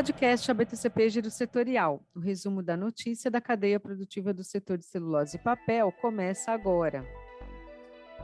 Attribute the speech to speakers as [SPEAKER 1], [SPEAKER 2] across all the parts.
[SPEAKER 1] Podcast ABTCP Giro Setorial. O resumo da notícia da cadeia produtiva do setor de celulose e papel começa agora.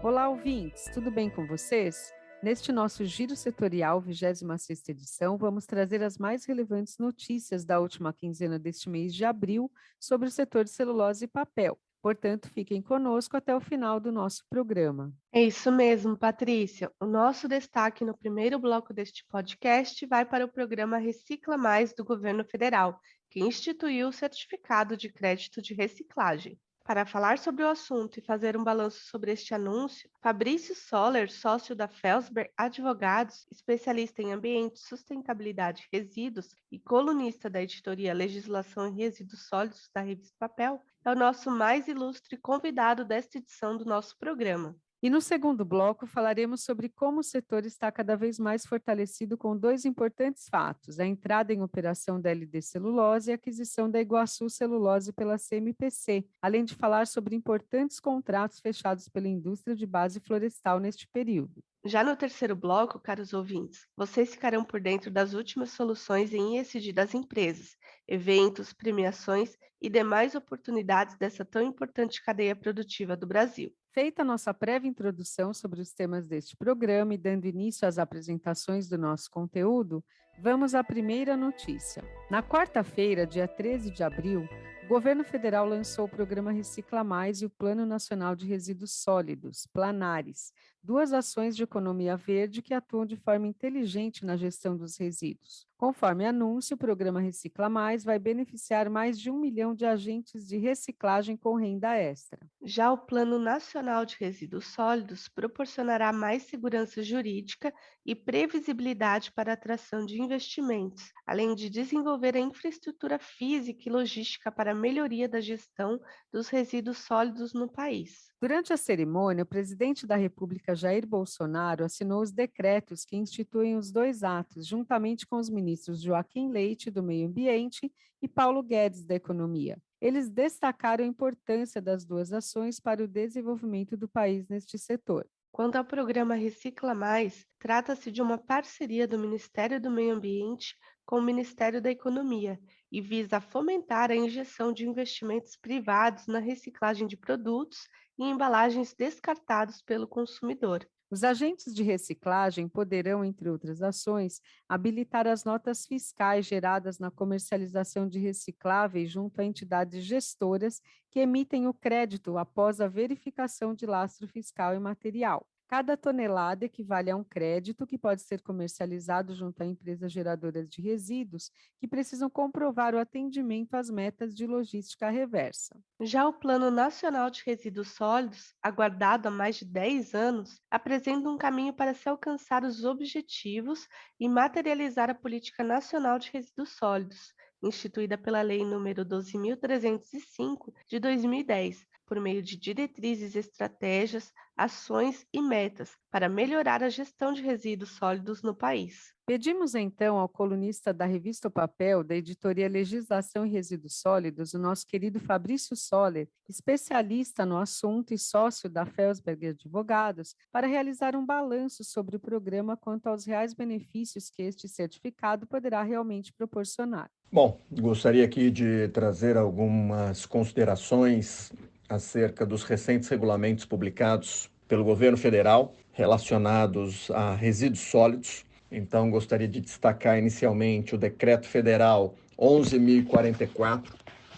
[SPEAKER 1] Olá, ouvintes, tudo bem com vocês? Neste nosso Giro Setorial, 26ª edição, vamos trazer as mais relevantes notícias da última quinzena deste mês de abril sobre o setor de celulose e papel. Portanto, fiquem conosco até o final do nosso programa.
[SPEAKER 2] É isso mesmo, Patrícia. O nosso destaque no primeiro bloco deste podcast vai para o programa Recicla Mais do Governo Federal, que instituiu o Certificado de Crédito de Reciclagem. Para falar sobre o assunto e fazer um balanço sobre este anúncio, Fabrício Soller, sócio da Felsberg Advogados, especialista em ambiente, sustentabilidade e resíduos e colunista da editoria Legislação e Resíduos Sólidos da Revista Papel, é o nosso mais ilustre convidado desta edição do nosso programa.
[SPEAKER 1] E no segundo bloco falaremos sobre como o setor está cada vez mais fortalecido com dois importantes fatos: a entrada em operação da LD Celulose e a aquisição da Iguaçu Celulose pela CMPC, além de falar sobre importantes contratos fechados pela indústria de base florestal neste período.
[SPEAKER 2] Já no terceiro bloco, caros ouvintes, vocês ficarão por dentro das últimas soluções em ESG das empresas, eventos, premiações e demais oportunidades dessa tão importante cadeia produtiva do Brasil.
[SPEAKER 1] Feita a nossa prévia introdução sobre os temas deste programa e dando início às apresentações do nosso conteúdo, vamos à primeira notícia. Na quarta-feira, dia 13 de abril, o governo federal lançou o programa Recicla Mais e o Plano Nacional de Resíduos Sólidos, Planares, duas ações de economia verde que atuam de forma inteligente na gestão dos resíduos. Conforme anúncio, o programa Recicla Mais vai beneficiar mais de 1 milhão de agentes de reciclagem com renda extra.
[SPEAKER 2] Já o Plano Nacional de Resíduos Sólidos proporcionará mais segurança jurídica e previsibilidade para a atração de investimentos, além de desenvolver a infraestrutura física e logística para a melhoria da gestão dos resíduos sólidos no país.
[SPEAKER 1] Durante a cerimônia, o presidente da República, Jair Bolsonaro, assinou os decretos que instituem os dois atos, juntamente com os ministros Joaquim Leite, do Meio Ambiente, e Paulo Guedes, da Economia. Eles destacaram a importância das duas ações para o desenvolvimento do país neste setor.
[SPEAKER 2] Quanto ao programa Recicla Mais, trata-se de uma parceria do Ministério do Meio Ambiente com o Ministério da Economia e visa fomentar a injeção de investimentos privados na reciclagem de produtos e embalagens descartados pelo consumidor.
[SPEAKER 1] Os agentes de reciclagem poderão, entre outras ações, habilitar as notas fiscais geradas na comercialização de recicláveis junto a entidades gestoras que emitem o crédito após a verificação de lastro fiscal e material. Cada tonelada equivale a um crédito que pode ser comercializado junto a empresas geradoras de resíduos que precisam comprovar o atendimento às metas de logística reversa.
[SPEAKER 2] Já o Plano Nacional de Resíduos Sólidos, aguardado há mais de 10 anos, apresenta um caminho para se alcançar os objetivos e materializar a Política Nacional de Resíduos Sólidos, instituída pela Lei nº 12.305, de 2010, por meio de diretrizes, estratégias, ações e metas para melhorar a gestão de resíduos sólidos no país.
[SPEAKER 1] Pedimos então ao colunista da Revista O Papel, da editoria Legislação e Resíduos Sólidos, o nosso querido Fabrício Soller, especialista no assunto e sócio da Felsberg Advogados, para realizar um balanço sobre o programa quanto aos reais benefícios que este certificado poderá realmente proporcionar.
[SPEAKER 3] Bom, gostaria aqui de trazer algumas considerações acerca dos recentes regulamentos publicados pelo governo federal relacionados a resíduos sólidos. Então, gostaria de destacar inicialmente o Decreto Federal 11.044,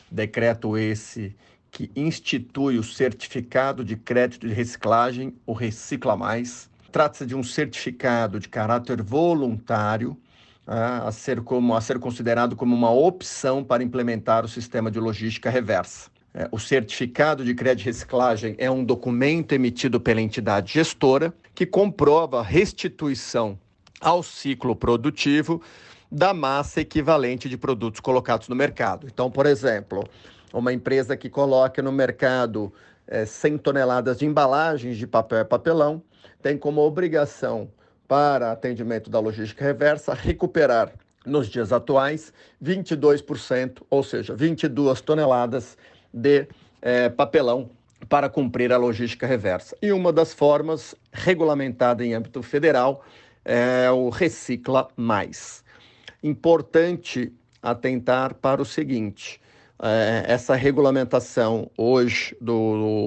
[SPEAKER 3] decreto esse que institui o Certificado de Crédito de Reciclagem, o Recicla Mais. Trata-se de um certificado de caráter voluntário, a ser considerado como uma opção para implementar o sistema de logística reversa. O certificado de crédito de reciclagem é um documento emitido pela entidade gestora que comprova a restituição ao ciclo produtivo da massa equivalente de produtos colocados no mercado. Então, por exemplo, uma empresa que coloca no mercado 100 toneladas de embalagens de papel e papelão tem como obrigação para atendimento da logística reversa recuperar nos dias atuais 22%, ou seja, 22 toneladas de papelão para cumprir a logística reversa. E uma das formas regulamentada em âmbito federal é o Recicla Mais. Importante atentar para o seguinte: essa regulamentação hoje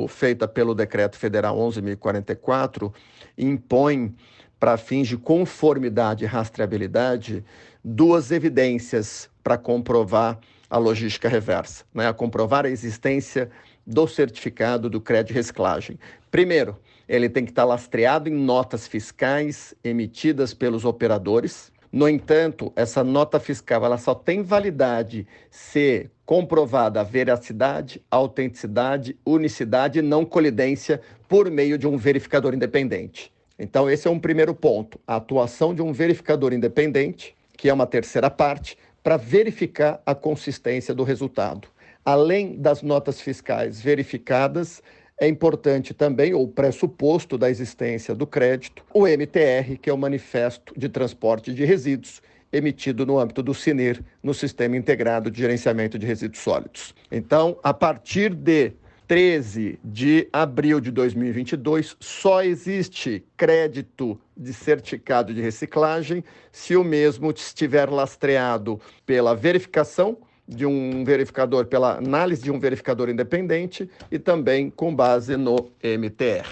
[SPEAKER 3] feita pelo Decreto Federal 11.044 impõe, para fins de conformidade e rastreabilidade, duas evidências para comprovar a logística reversa, né? A comprovar a existência do certificado do crédito de reciclagem. Primeiro, ele tem que estar lastreado em notas fiscais emitidas pelos operadores. No entanto, essa nota fiscal ela só tem validade se comprovada a veracidade, autenticidade, unicidade e não colidência por meio de um verificador independente. Então, esse é um primeiro ponto, a atuação de um verificador independente, que é uma terceira parte, para verificar a consistência do resultado. Além das notas fiscais verificadas, é importante também, ou pressuposto da existência do crédito, o MTR, que é o Manifesto de Transporte de Resíduos, emitido no âmbito do SINIR, no Sistema Integrado de Gerenciamento de Resíduos Sólidos. Então, a partir de 13 de abril de 2022, só existe crédito de certificado de reciclagem se o mesmo estiver lastreado pela verificação de um verificador, pela análise de um verificador independente e também com base no MTR.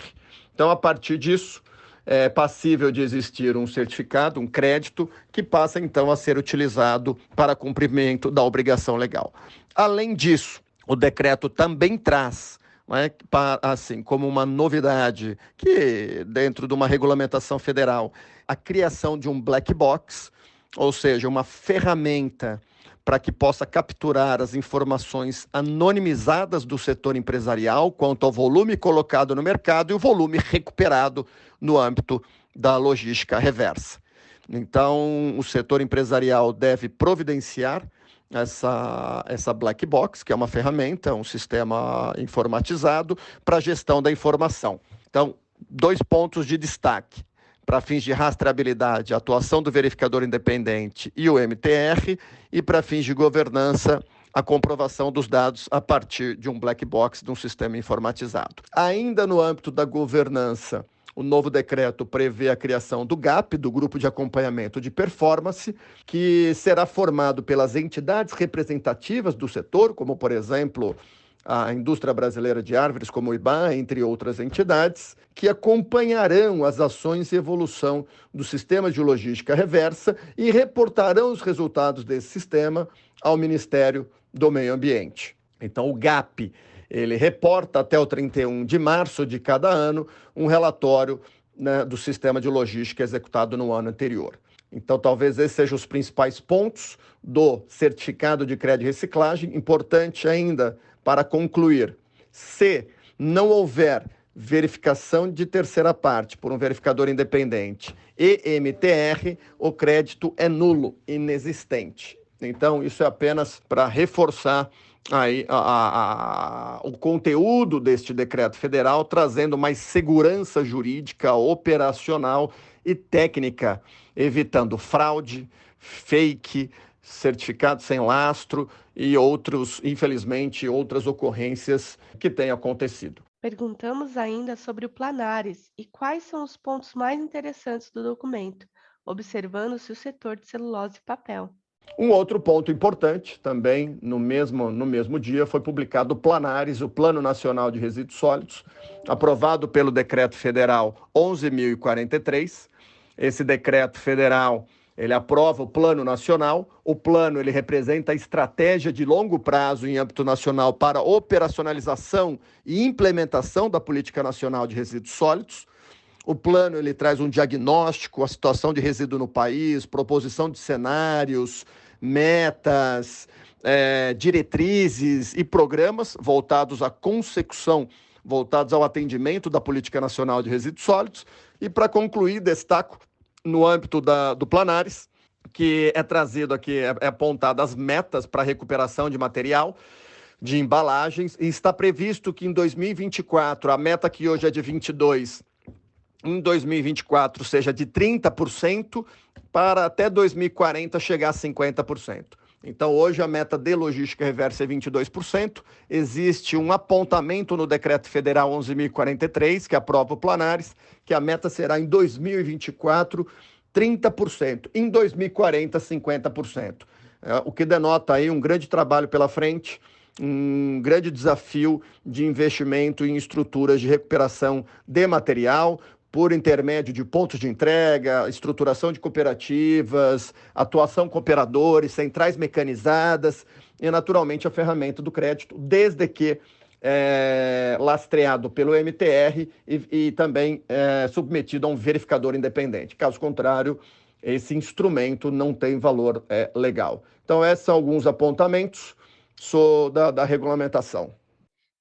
[SPEAKER 3] Então, a partir disso, é passível de existir um certificado, um crédito, que passa então a ser utilizado para cumprimento da obrigação legal. Além disso, o decreto também traz, assim, como uma novidade, que dentro de uma regulamentação federal, a criação de um black box, ou seja, uma ferramenta para que possa capturar as informações anonimizadas do setor empresarial quanto ao volume colocado no mercado e o volume recuperado no âmbito da logística reversa. Então, o setor empresarial deve providenciar essa black box, que é uma ferramenta, um sistema informatizado para a gestão da informação. Então, 2 pontos de destaque. Para fins de rastreabilidade, a atuação do verificador independente e o MTR, e para fins de governança, a comprovação dos dados a partir de um black box, de um sistema informatizado. Ainda no âmbito da governança, o novo decreto prevê a criação do GAP, do Grupo de Acompanhamento de Performance, que será formado pelas entidades representativas do setor, como, por exemplo, a Indústria Brasileira de Árvores, como o IBA, entre outras entidades, que acompanharão as ações e evolução do sistema de logística reversa e reportarão os resultados desse sistema ao Ministério do Meio Ambiente. Então, o GAP, ele reporta até o 31 de março de cada ano um relatório, né, do sistema de logística executado no ano anterior. Então, talvez esses sejam os principais pontos do certificado de crédito e reciclagem. Importante ainda, para concluir, se não houver verificação de terceira parte por um verificador independente e MTR, o crédito é nulo, inexistente. Então, isso é apenas para reforçar aí o conteúdo deste decreto federal, trazendo mais segurança jurídica, operacional e técnica, evitando fraude, fake, certificado sem lastro e infelizmente, outras ocorrências que têm acontecido.
[SPEAKER 2] Perguntamos ainda sobre o Planares e quais são os pontos mais interessantes do documento, observando-se o setor de celulose e papel.
[SPEAKER 3] Um outro ponto importante, também no mesmo dia, foi publicado o Planares, o Plano Nacional de Resíduos Sólidos, aprovado pelo Decreto Federal 11.043. Esse decreto federal, ele aprova o Plano Nacional. O plano, ele representa a estratégia de longo prazo em âmbito nacional para operacionalização e implementação da Política Nacional de Resíduos Sólidos. O plano, ele traz um diagnóstico, a situação de resíduo no país, proposição de cenários, metas, diretrizes e programas voltados à consecução, voltados ao atendimento da Política Nacional de Resíduos Sólidos. E, para concluir, destaco no âmbito do Planares, que é trazido aqui, é apontado as metas para recuperação de material, de embalagens, e está previsto que em 2024, a meta que hoje é de 22%, em 2024 seja de 30%, para até 2040 chegar a 50%. Então, hoje a meta de logística reversa é 22%. Existe um apontamento no Decreto Federal 11.043, que aprova o Planares, que a meta será em 2024 30%. Em 2040, 50%. O que denota aí um grande trabalho pela frente, um grande desafio de investimento em estruturas de recuperação de material, por intermédio de pontos de entrega, estruturação de cooperativas, atuação com operadores, centrais mecanizadas e, naturalmente, a ferramenta do crédito, desde que lastreado pelo MTR e também submetido a um verificador independente. Caso contrário, esse instrumento não tem valor legal. Então, esses são alguns apontamentos da regulamentação.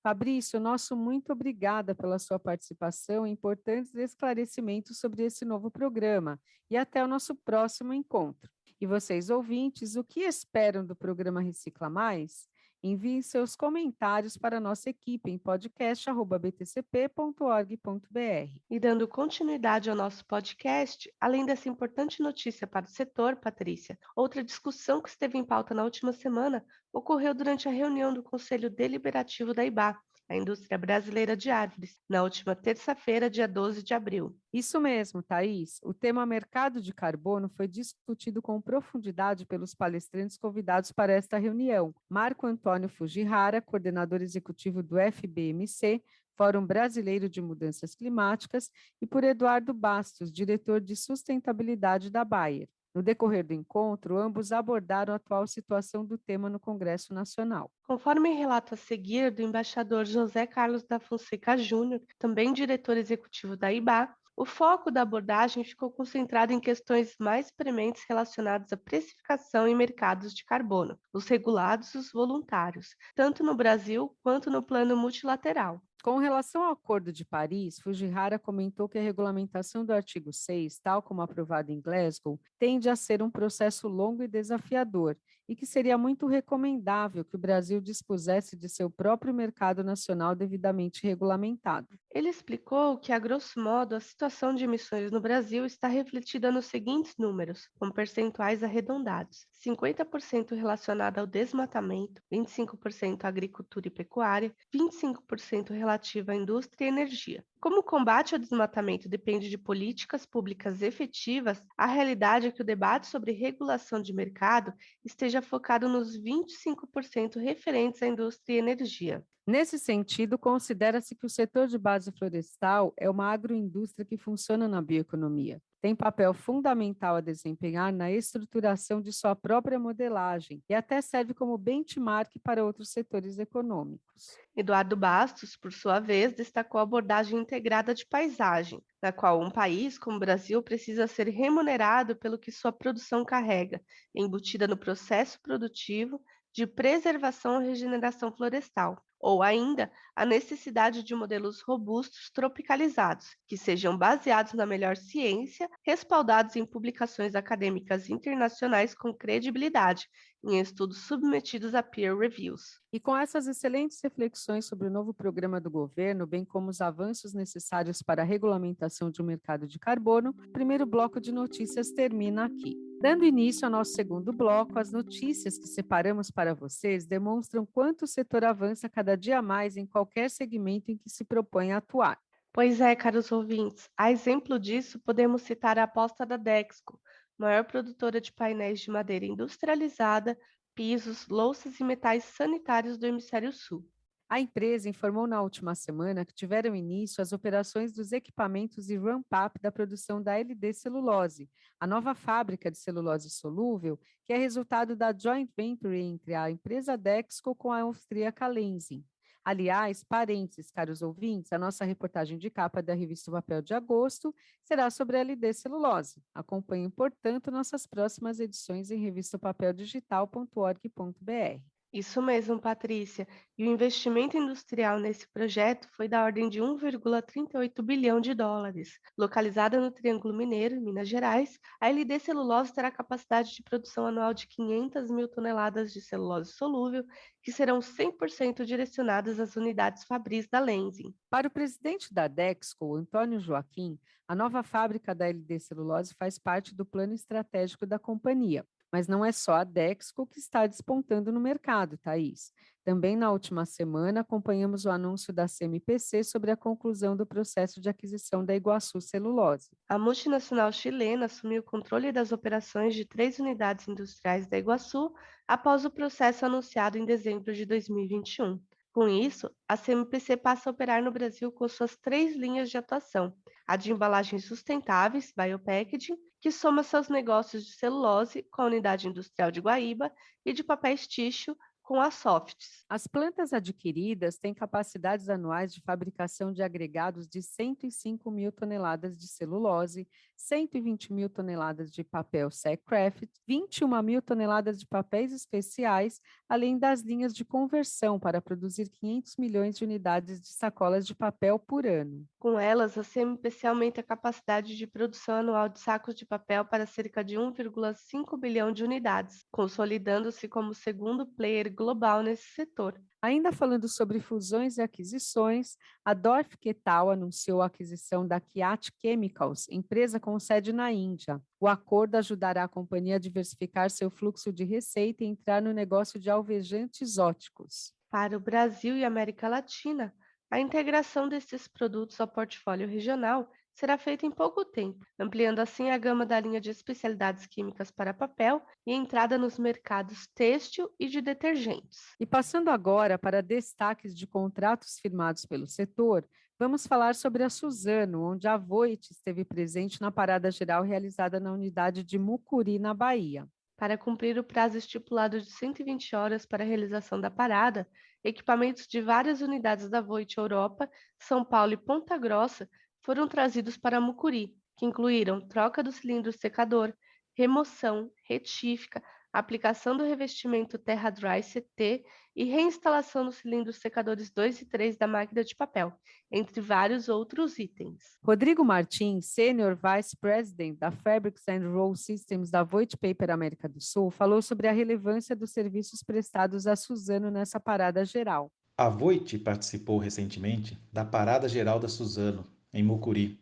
[SPEAKER 1] Fabrício, nosso muito obrigada pela sua participação e importantes esclarecimentos sobre esse novo programa. E até o nosso próximo encontro. E vocês, ouvintes, o que esperam do programa Recicla Mais? Enviem seus comentários para a nossa equipe em podcast@btcp.org.br.
[SPEAKER 2] E dando continuidade ao nosso podcast, além dessa importante notícia para o setor, Patrícia, outra discussão que esteve em pauta na última semana ocorreu durante a reunião do Conselho Deliberativo da IBA, a Indústria Brasileira de Árvores, na última terça-feira, dia 12 de abril.
[SPEAKER 1] Isso mesmo, Thaís. O tema mercado de carbono foi discutido com profundidade pelos palestrantes convidados para esta reunião. Marco Antônio Fujihara, coordenador executivo do FBMC, Fórum Brasileiro de Mudanças Climáticas, e por Eduardo Bastos, diretor de sustentabilidade da Bayer. No decorrer do encontro, ambos abordaram a atual situação do tema no Congresso Nacional.
[SPEAKER 2] Conforme relato a seguir do embaixador José Carlos da Fonseca Júnior, também diretor executivo da IBA, o foco da abordagem ficou concentrado em questões mais prementes relacionadas à precificação em mercados de carbono, os regulados e os voluntários, tanto no Brasil quanto no plano multilateral.
[SPEAKER 1] Com relação ao Acordo de Paris, Fujihara comentou que a regulamentação do artigo 6, tal como aprovado em Glasgow, tende a ser um processo longo e desafiador e que seria muito recomendável que o Brasil dispusesse de seu próprio mercado nacional devidamente regulamentado.
[SPEAKER 2] Ele explicou que, a grosso modo, a situação de emissões no Brasil está refletida nos seguintes números, com percentuais arredondados: 50% relacionado ao desmatamento, 25% à agricultura e pecuária, 25% relativo à indústria e energia. Como o combate ao desmatamento depende de políticas públicas efetivas, a realidade é que o debate sobre regulação de mercado esteja focado nos 25% referentes à indústria e energia.
[SPEAKER 1] Nesse sentido, considera-se que o setor de base florestal é uma agroindústria que funciona na bioeconomia. Tem papel fundamental a desempenhar na estruturação de sua própria modelagem e até serve como benchmark para outros setores econômicos.
[SPEAKER 2] Eduardo Bastos, por sua vez, destacou a abordagem integrada de paisagem, na qual um país como o Brasil precisa ser remunerado pelo que sua produção carrega, embutida no processo produtivo de preservação e regeneração florestal, ou ainda a necessidade de modelos robustos tropicalizados, que sejam baseados na melhor ciência, respaldados em publicações acadêmicas internacionais com credibilidade, em estudos submetidos a peer reviews.
[SPEAKER 1] E com essas excelentes reflexões sobre o novo programa do governo, bem como os avanços necessários para a regulamentação de um mercado de carbono, o primeiro bloco de notícias termina aqui. Dando início ao nosso segundo bloco, as notícias que separamos para vocês demonstram quanto o setor avança cada dia mais em qualquer segmento em que se propõe a atuar.
[SPEAKER 2] Pois é, caros ouvintes, a exemplo disso, podemos citar a aposta da Dexco, maior produtora de painéis de madeira industrializada, pisos, louças e metais sanitários do Hemisfério Sul.
[SPEAKER 1] A empresa informou na última semana que tiveram início as operações dos equipamentos e ramp-up da produção da LD Celulose, a nova fábrica de celulose solúvel, que é resultado da joint venture entre a empresa Dexco com a austríaca Lenzing. Aliás, parênteses, caros ouvintes, a nossa reportagem de capa da revista O Papel de agosto será sobre a LD Celulose. Acompanhem, portanto, nossas próximas edições em revistapapeldigital.org.br.
[SPEAKER 2] Isso mesmo, Patrícia. E o investimento industrial nesse projeto foi da ordem de 1,38 bilhão de dólares. Localizada no Triângulo Mineiro, em Minas Gerais, a LD Celulose terá capacidade de produção anual de 500 mil toneladas de celulose solúvel, que serão 100% direcionadas às unidades fabris da Lenzing.
[SPEAKER 1] Para o presidente da Dexco, Antônio Joaquim, a nova fábrica da LD Celulose faz parte do plano estratégico da companhia. Mas não é só a Dexco que está despontando no mercado, Thaís. Também na última semana, acompanhamos o anúncio da CMPC sobre a conclusão do processo de aquisição da Iguaçu Celulose.
[SPEAKER 2] A multinacional chilena assumiu o controle das operações de 3 unidades industriais da Iguaçu após o processo anunciado em dezembro de 2021. Com isso, a CMPC passa a operar no Brasil com suas 3 linhas de atuação: a de embalagens sustentáveis, biopackaging, que soma seus negócios de celulose com a unidade industrial de Guaíba, e de papéis tixo com a Softs.
[SPEAKER 1] As plantas adquiridas têm capacidades anuais de fabricação de agregados de 105 mil toneladas de celulose, 120 mil toneladas de papel Sackcraft, 21 mil toneladas de papéis especiais, além das linhas de conversão para produzir 500 milhões de unidades de sacolas de papel por ano.
[SPEAKER 2] Com elas, a CMPC aumenta a capacidade de produção anual de sacos de papel para cerca de 1,5 bilhão de unidades, consolidando-se como o segundo player global nesse setor.
[SPEAKER 1] Ainda falando sobre fusões e aquisições, a Dorf Ketal anunciou a aquisição da Kiat Chemicals, empresa com sede na Índia. O acordo ajudará a companhia a diversificar seu fluxo de receita e entrar no negócio de alvejantes óticos.
[SPEAKER 2] Para o Brasil e América Latina, a integração desses produtos ao portfólio regional será feita em pouco tempo, ampliando assim a gama da linha de especialidades químicas para papel e entrada nos mercados têxtil e de detergentes.
[SPEAKER 1] E passando agora para destaques de contratos firmados pelo setor, vamos falar sobre a Suzano, onde a Voit esteve presente na parada geral realizada na unidade de Mucuri, na Bahia.
[SPEAKER 2] Para cumprir o prazo estipulado de 120 horas para a realização da parada, equipamentos de várias unidades da Voit Europa, São Paulo e Ponta Grossa foram trazidos para Mucuri, que incluíram troca do cilindro secador, remoção, retífica, aplicação do revestimento Terra Dry CT e reinstalação dos cilindros secadores 2 e 3 da máquina de papel, entre vários outros itens.
[SPEAKER 1] Rodrigo Martins, Senior Vice President da Fabrics and Roll Systems da Voit Paper América do Sul, falou sobre a relevância dos serviços prestados à Suzano nessa parada geral.
[SPEAKER 4] A Voit participou recentemente da Parada Geral da Suzano, em Mucuri,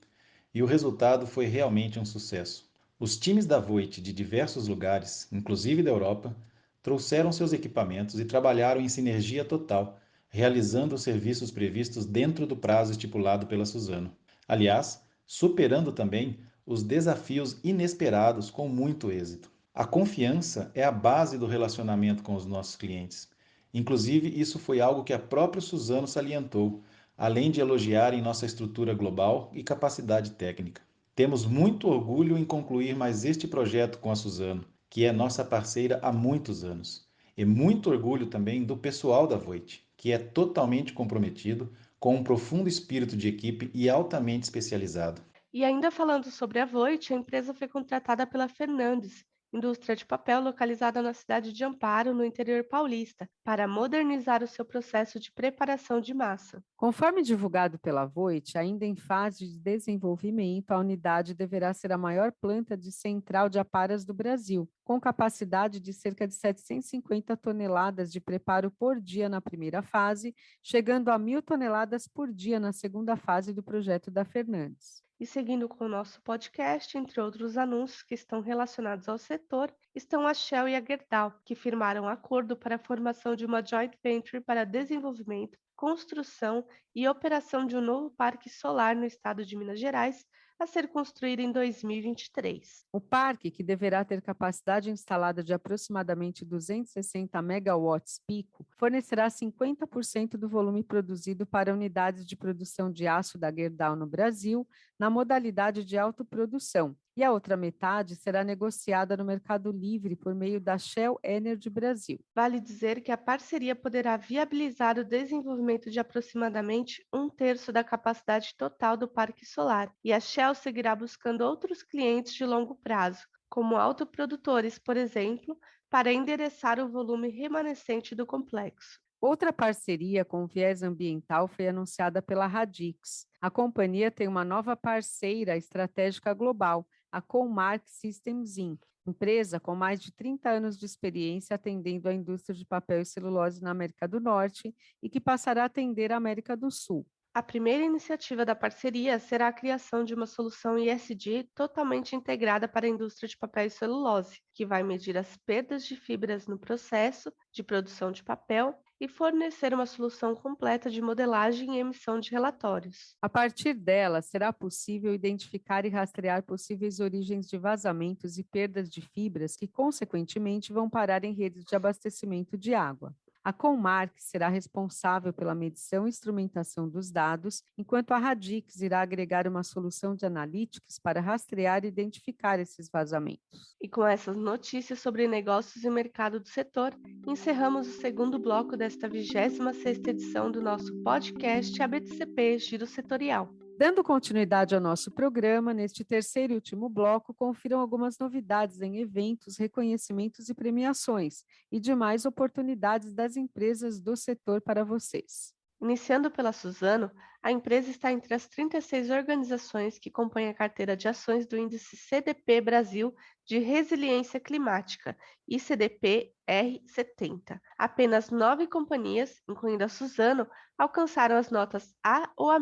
[SPEAKER 4] e o resultado foi realmente um sucesso. Os times da Voit de diversos lugares, inclusive da Europa, trouxeram seus equipamentos e trabalharam em sinergia total, realizando os serviços previstos dentro do prazo estipulado pela Suzano. Aliás, superando também os desafios inesperados com muito êxito. A confiança é a base do relacionamento com os nossos clientes. Inclusive, isso foi algo que a própria Suzano salientou, além de elogiar em nossa estrutura global e capacidade técnica. Temos muito orgulho em concluir mais este projeto com a Suzano, que é nossa parceira há muitos anos. E muito orgulho também do pessoal da Voit, que é totalmente comprometido, com um profundo espírito de equipe e altamente especializado.
[SPEAKER 2] E ainda falando sobre a Voit, a empresa foi contratada pela Fernandes, indústria de papel localizada na cidade de Amparo, no interior paulista, para modernizar o seu processo de preparação de massa.
[SPEAKER 1] Conforme divulgado pela Voit, ainda em fase de desenvolvimento, a unidade deverá ser a maior planta de central de aparas do Brasil, com capacidade de cerca de 750 toneladas de preparo por dia na primeira fase, chegando a 1.000 toneladas por dia na segunda fase do projeto da Fernandes.
[SPEAKER 2] E seguindo com o nosso podcast, entre outros anúncios que estão relacionados ao setor, estão a Shell e a Gerdau, que firmaram acordo para a formação de uma joint venture para desenvolvimento, construção e operação de um novo parque solar no estado de Minas Gerais, a ser construído em 2023.
[SPEAKER 1] O parque, que deverá ter capacidade instalada de aproximadamente 260 megawatts pico, fornecerá 50% do volume produzido para unidades de produção de aço da Gerdau no Brasil, na modalidade de autoprodução, e a outra metade será negociada no mercado livre por meio da Shell Energy Brasil.
[SPEAKER 2] Vale dizer que a parceria poderá viabilizar o desenvolvimento de aproximadamente 1/3 da capacidade total do parque solar, e a Shell seguirá buscando outros clientes de longo prazo, como autoprodutores, por exemplo, para endereçar o volume remanescente do complexo.
[SPEAKER 1] Outra parceria com viés ambiental foi anunciada pela Radix. A companhia tem uma nova parceira estratégica global, a Comark Systems Inc., empresa com mais de 30 anos de experiência atendendo a indústria de papel e celulose na América do Norte e que passará a atender a América do Sul.
[SPEAKER 2] A primeira iniciativa da parceria será a criação de uma solução ESG totalmente integrada para a indústria de papel e celulose, que vai medir as perdas de fibras no processo de produção de papel e fornecer uma solução completa de modelagem e emissão de relatórios.
[SPEAKER 1] A partir dela, será possível identificar e rastrear possíveis origens de vazamentos e perdas de fibras que, consequentemente, vão parar em redes de abastecimento de água. A Comarc será responsável pela medição e instrumentação dos dados, enquanto a Radix irá agregar uma solução de analytics para rastrear e identificar esses vazamentos.
[SPEAKER 2] E com essas notícias sobre negócios e mercado do setor, encerramos o segundo bloco desta 26ª edição do nosso podcast ABTCP Giro Setorial.
[SPEAKER 1] Dando continuidade ao nosso programa, neste terceiro e último bloco, confiram algumas novidades em eventos, reconhecimentos e premiações e demais oportunidades das empresas do setor para vocês.
[SPEAKER 2] Iniciando pela Suzano, a empresa está entre as 36 organizações que compõem a carteira de ações do índice CDP Brasil de Resiliência Climática, ICDP R70. Apenas 9 companhias, incluindo a Suzano, alcançaram as notas A ou A-.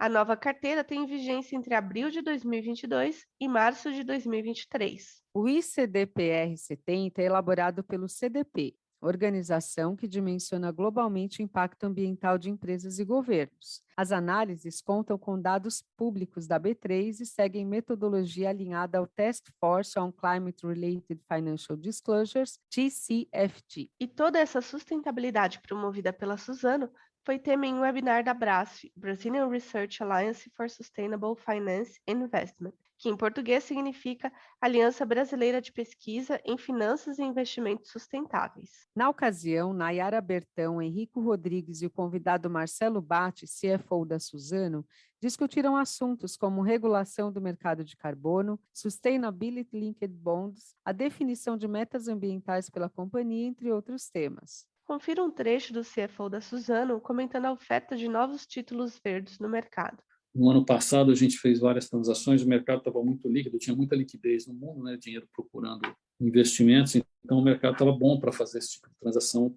[SPEAKER 2] A nova carteira tem vigência entre abril de 2022 e março de 2023.
[SPEAKER 1] O ICDP-R 70 é elaborado pelo CDP, organização que dimensiona globalmente o impacto ambiental de empresas e governos. As análises contam com dados públicos da B3 e seguem metodologia alinhada ao Task Force on Climate-Related Financial Disclosures, TCFD.
[SPEAKER 2] E toda essa sustentabilidade promovida pela Suzano foi tema em um webinar da BRASF, Brazilian Research Alliance for Sustainable Finance and Investment, que em português significa Aliança Brasileira de Pesquisa em Finanças e Investimentos Sustentáveis.
[SPEAKER 1] Na ocasião, Nayara Bertão, Henrico Rodrigues e o convidado Marcelo Batti, CFO da Suzano, discutiram assuntos como regulação do mercado de carbono, Sustainability Linked Bonds, a definição de metas ambientais pela companhia, entre outros temas.
[SPEAKER 2] Confira um trecho do CFO da Suzano comentando a oferta de novos títulos verdes no mercado.
[SPEAKER 5] No ano passado, a gente fez várias transações, o mercado estava muito líquido, tinha muita liquidez no mundo, né, dinheiro procurando investimentos, então o mercado estava bom para fazer esse tipo de transação,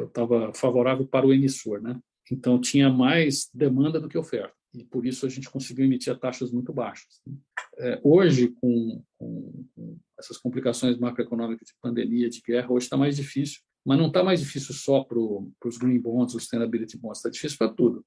[SPEAKER 5] estava favorável para o emissor, né? Então tinha mais demanda do que oferta, e por isso a gente conseguiu emitir a taxas muito baixas. Hoje, com essas complicações macroeconômicas de pandemia, de guerra, hoje está mais difícil, mas não está mais difícil só para os green bonds, os sustainability bonds, está difícil para tudo.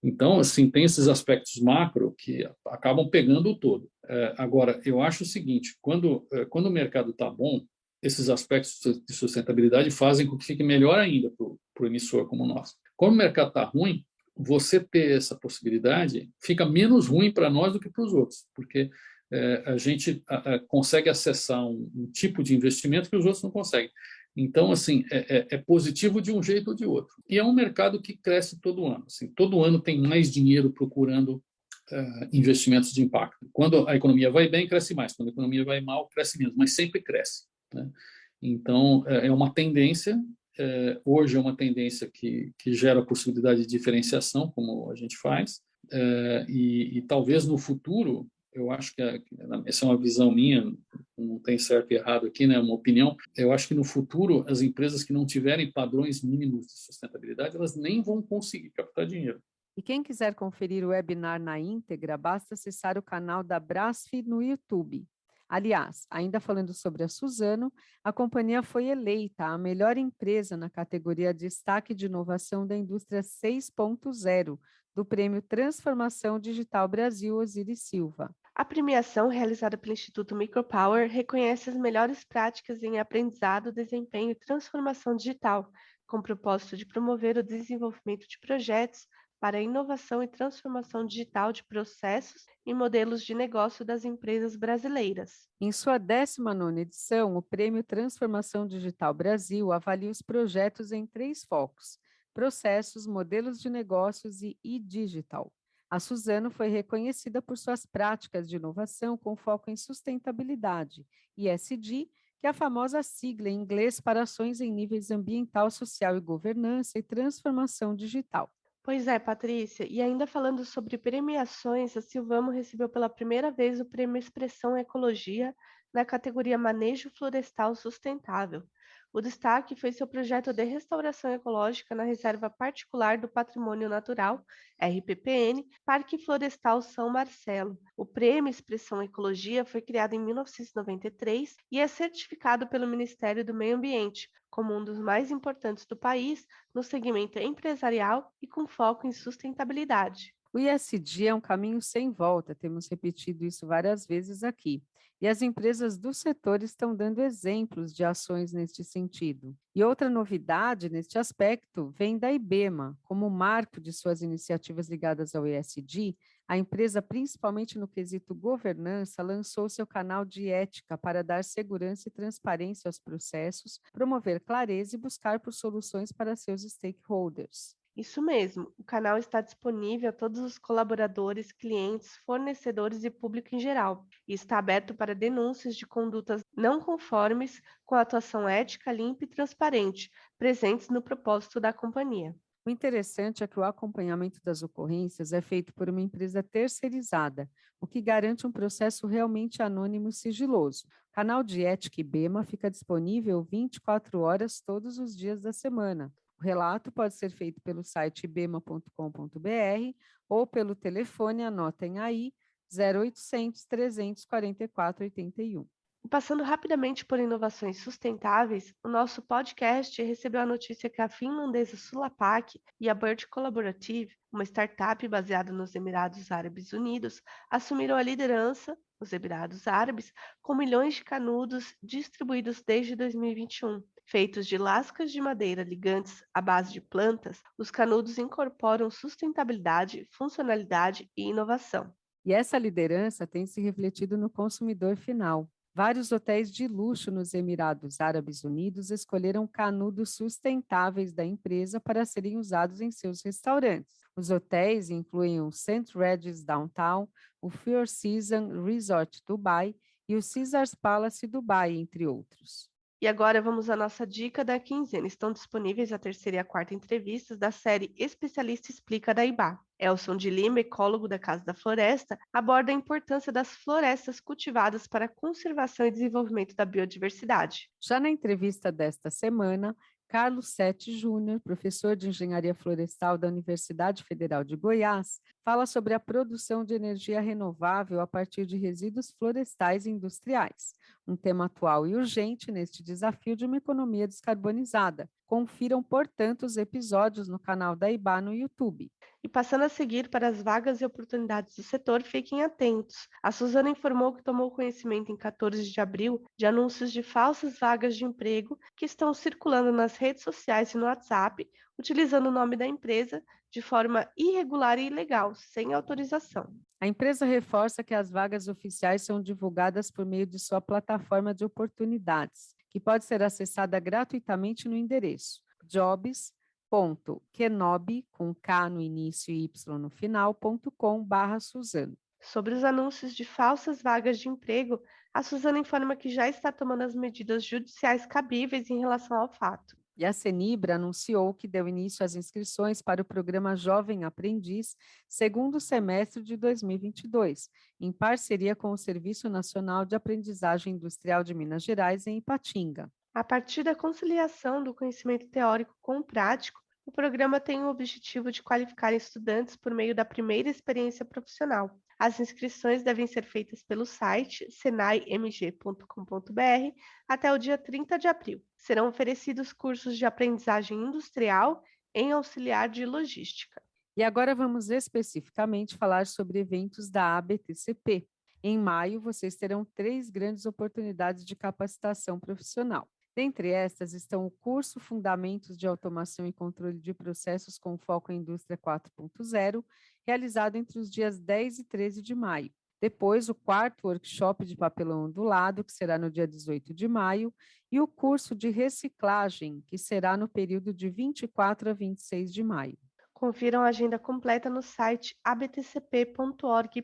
[SPEAKER 5] Então, assim, tem esses aspectos macro que acabam pegando o todo. Agora, eu acho o seguinte, quando o mercado está bom, esses aspectos de sustentabilidade fazem com que fique melhor ainda para o emissor como nós. Quando o mercado está ruim, você ter essa possibilidade fica menos ruim para nós do que para os outros, porque a gente consegue acessar um tipo de investimento que os outros não conseguem. Então, assim, é positivo de um jeito ou de outro. E é um mercado que cresce todo ano. Assim, todo ano tem mais dinheiro procurando investimentos de impacto. Quando a economia vai bem, cresce mais. Quando a economia vai mal, cresce menos. Mas sempre cresce, né? Então, é uma tendência. Hoje é uma tendência que gera a possibilidade de diferenciação, como a gente faz. E talvez no futuro, eu acho que essa é uma visão minha, não tem certo e errado aqui, né? Uma opinião. Eu acho que no futuro as empresas que não tiverem padrões mínimos de sustentabilidade, elas nem vão conseguir captar dinheiro.
[SPEAKER 1] E quem quiser conferir o webinar na íntegra, basta acessar o canal da BRASF no YouTube. Aliás, ainda falando sobre a Suzano, a companhia foi eleita a melhor empresa na categoria Destaque de Inovação da Indústria 6.0 do Prêmio Transformação Digital Brasil Osiris Silva.
[SPEAKER 2] A premiação, realizada pelo Instituto Micropower, reconhece as melhores práticas em aprendizado, desempenho e transformação digital, com o propósito de promover o desenvolvimento de projetos para a inovação e transformação digital de processos e modelos de negócio das empresas brasileiras.
[SPEAKER 1] Em sua 19ª edição, o Prêmio Transformação Digital Brasil avalia os projetos em 3 focos: processos, modelos de negócios e e-digital. A Suzano foi reconhecida por suas práticas de inovação com foco em sustentabilidade, ESG, que é a famosa sigla em inglês para ações em níveis ambiental, social e governança e transformação digital.
[SPEAKER 2] Pois é, Patrícia, e ainda falando sobre premiações, a Silvamo recebeu pela primeira vez o Prêmio Expressão Ecologia na categoria Manejo Florestal Sustentável. O destaque foi seu projeto de restauração ecológica na Reserva Particular do Patrimônio Natural, RPPN, Parque Florestal São Marcelo. O Prêmio Expressão Ecologia foi criado em 1993 e é certificado pelo Ministério do Meio Ambiente como um dos mais importantes do país no segmento empresarial e com foco em sustentabilidade.
[SPEAKER 1] O ISD é um caminho sem volta, temos repetido isso várias vezes aqui, e as empresas do setor estão dando exemplos de ações neste sentido. E outra novidade neste aspecto vem da IBEMA, como marco de suas iniciativas ligadas ao ISD. A empresa, principalmente no quesito governança, lançou seu canal de ética para dar segurança e transparência aos processos, promover clareza e buscar por soluções para seus stakeholders.
[SPEAKER 2] Isso mesmo, o canal está disponível a todos os colaboradores, clientes, fornecedores e público em geral, e está aberto para denúncias de condutas não conformes com a atuação ética, limpa e transparente, presentes no propósito da companhia.
[SPEAKER 1] O interessante é que o acompanhamento das ocorrências é feito por uma empresa terceirizada, o que garante um processo realmente anônimo e sigiloso. O canal de ética IBEMA fica disponível 24 horas todos os dias da semana. O relato pode ser feito pelo site ibema.com.br ou pelo telefone, anotem aí, 0800 344 81.
[SPEAKER 2] Passando rapidamente por inovações sustentáveis, o nosso podcast recebeu a notícia que a finlandesa Sulapak e a Bird Collaborative, uma startup baseada nos Emirados Árabes Unidos, assumiram a liderança, nos Emirados Árabes, com milhões de canudos distribuídos desde 2021. Feitos de lascas de madeira ligantes à base de plantas, os canudos incorporam sustentabilidade, funcionalidade e inovação.
[SPEAKER 1] E essa liderança tem se refletido no consumidor final. Vários hotéis de luxo nos Emirados Árabes Unidos escolheram canudos sustentáveis da empresa para serem usados em seus restaurantes. Os hotéis incluem o St. Regis Downtown, o Four Seasons Resort Dubai e o Caesars Palace Dubai, entre outros.
[SPEAKER 2] E agora vamos à nossa dica da quinzena. Estão disponíveis a terceira e a quarta entrevistas da série Especialista Explica da IBA. Elson de Lima, ecólogo da Casa da Floresta, aborda a importância das florestas cultivadas para a conservação e desenvolvimento da biodiversidade.
[SPEAKER 1] Já na entrevista desta semana, Carlos Sete Júnior, professor de Engenharia Florestal da Universidade Federal de Goiás, fala sobre a produção de energia renovável a partir de resíduos florestais e industriais, um tema atual e urgente neste desafio de uma economia descarbonizada. Confiram, portanto, os episódios no canal da IBA no YouTube.
[SPEAKER 2] E passando a seguir para as vagas e oportunidades do setor, fiquem atentos. A Suzano informou que tomou conhecimento em 14 de abril de anúncios de falsas vagas de emprego que estão circulando nas redes sociais e no WhatsApp, utilizando o nome da empresa de forma irregular e ilegal, sem autorização.
[SPEAKER 1] A empresa reforça que as vagas oficiais são divulgadas por meio de sua plataforma de oportunidades, que pode ser acessada gratuitamente no endereço jobs.kenobi, com K no início e Y no final.com/Suzano.
[SPEAKER 2] Sobre os anúncios de falsas vagas de emprego, a Suzano informa que já está tomando as medidas judiciais cabíveis em relação ao fato.
[SPEAKER 1] E a Cenibra anunciou que deu início às inscrições para o programa Jovem Aprendiz, segundo semestre de 2022, em parceria com o Serviço Nacional de Aprendizagem Industrial de Minas Gerais, em Ipatinga.
[SPEAKER 2] A partir da conciliação do conhecimento teórico com o prático, o programa tem o objetivo de qualificar estudantes por meio da primeira experiência profissional. As inscrições devem ser feitas pelo site senaimg.com.br até o dia 30 de abril. Serão oferecidos cursos de aprendizagem industrial em auxiliar de logística.
[SPEAKER 1] E agora vamos especificamente falar sobre eventos da ABTCP. Em maio, vocês terão 3 grandes oportunidades de capacitação profissional. Dentre estas estão o curso Fundamentos de Automação e Controle de Processos com foco em Indústria 4.0, realizado entre os dias 10 e 13 de maio. Depois, o 4º workshop de papelão ondulado, que será no dia 18 de maio, e o curso de reciclagem, que será no período de 24 a 26 de maio.
[SPEAKER 2] Confiram a agenda completa no site abtcp.org.br.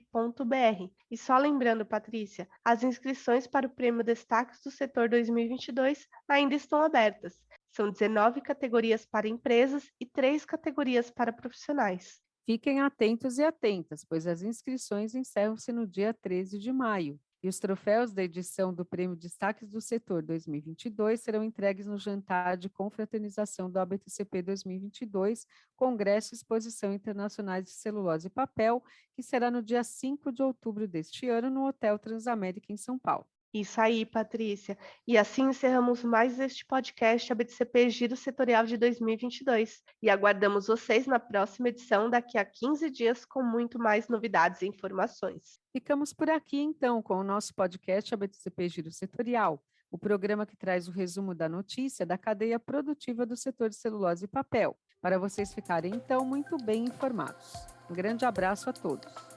[SPEAKER 2] E só lembrando, Patrícia, as inscrições para o Prêmio Destaques do Setor 2022 ainda estão abertas. São 19 categorias para empresas e 3 categorias para profissionais.
[SPEAKER 1] Fiquem atentos e atentas, pois as inscrições encerram-se no dia 13 de maio. E os troféus da edição do Prêmio Destaques do Setor 2022 serão entregues no jantar de confraternização do ABTCP 2022, Congresso e Exposição Internacionais de Celulose e Papel, que será no dia 5 de outubro deste ano no Hotel Transamérica, em São Paulo.
[SPEAKER 2] Isso aí, Patrícia. E assim encerramos mais este podcast ABTCP Giro Setorial de 2022. E aguardamos vocês na próxima edição, daqui a 15 dias, com muito mais novidades e informações.
[SPEAKER 1] Ficamos por aqui, então, com o nosso podcast ABTCP Giro Setorial, o programa que traz o resumo da notícia da cadeia produtiva do setor de celulose e papel, para vocês ficarem, então, muito bem informados. Um grande abraço a todos.